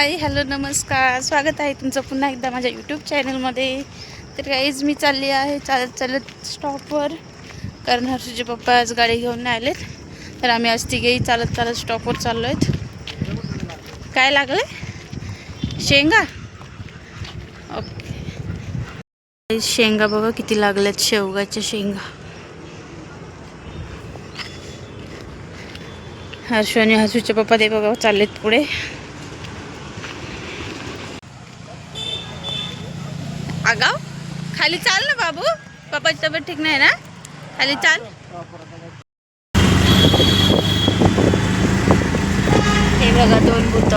Hi hello नमस्कार, स्वागत आहे तुमचं पुन्हा एकदा माझ्या यूट्यूब चॅनलमध्ये. तर गाईज मी चालली आहे चालत स्टॉपवर, कारण हर्षूचे पप्पा आज गाडी घेऊन नाही आलेत. तर आम्ही आज तिघेही चालत स्टॉपवर चाललो आहेत. काय लागलं? शेंगा. ओके, शेंगा बघा किती लागल्यात, शेवगाच्या शेंगा. हर्षू आणि हर्षूचे पप्पा ते बघा चाललेत पुढे. आगाव खाली चाल ना बाबू, पप्पाची तब्येत ठीक नाही ना, खाली चाल. हे बघा दोन भूत,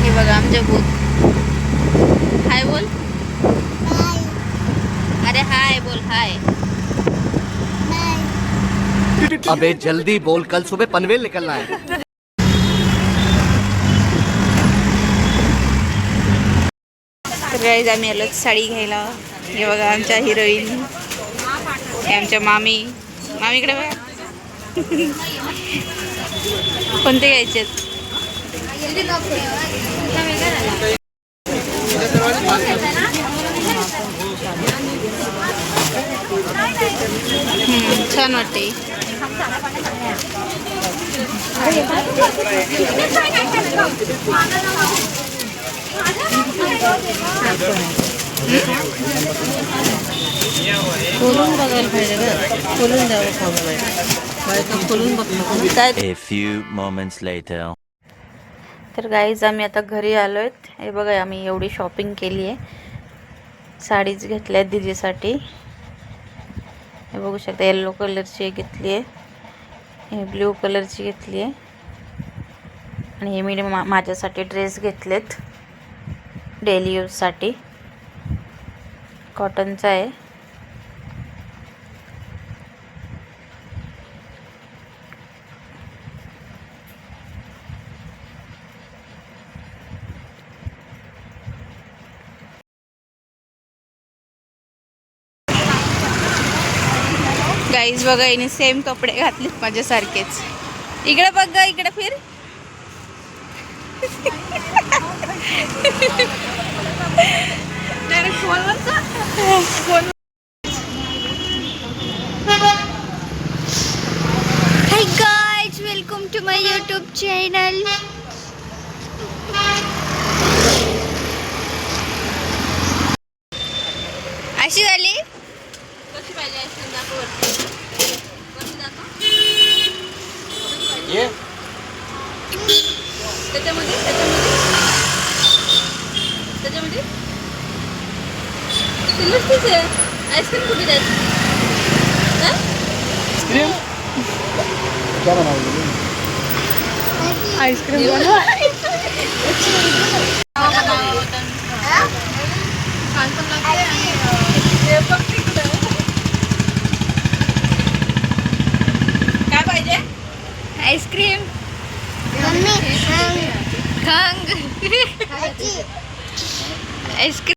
हे बघा आमचे भूत. हाय बोल. अरे हाय बोल, हाय. अबे जल्दी बोल, कल सुबह पनवेल निकलना है. गाईज आम्ही आलो साडी घ्यायला. हे बघा आमच्या हिरोईन, हे आमच्या मामी. मामीकडे बघा. कोणते घ्यायचे? छान वाटते. खोलून बघायला पाहिजे का, खोलून द्यावं खोलून बघतो. A few moments later. तर गाईज आम्ही आता घरी आलो आहेत. हे बघा आम्ही एवढी शॉपिंग केली आहे. साडीच घेतल्या आहेत दिदीसाठी. हे बघू शकता, येलो कलरची घेतली आहे, हे ब्ल्यू कलरची घेतली आहे, आणि हे मी माझ्यासाठी ड्रेस घेतलेत डेली यूजसाठी. कॉटनचा आहे. गाईज बघा, हिने सेम कपडे घातलेत माझ्यासारखेच. इकडे बघ ग, इकडे फिर. Hi guys, welcome to my YouTube channel. अशी झाली कशी पाहिजे आईस्क्रीम? त्याच्यामध्ये आईस्क्रीम कुठे द्यायची? आईस्क्रीम काय पाहिजे? आईस्क्रीम. खंग आईस्क्रीम.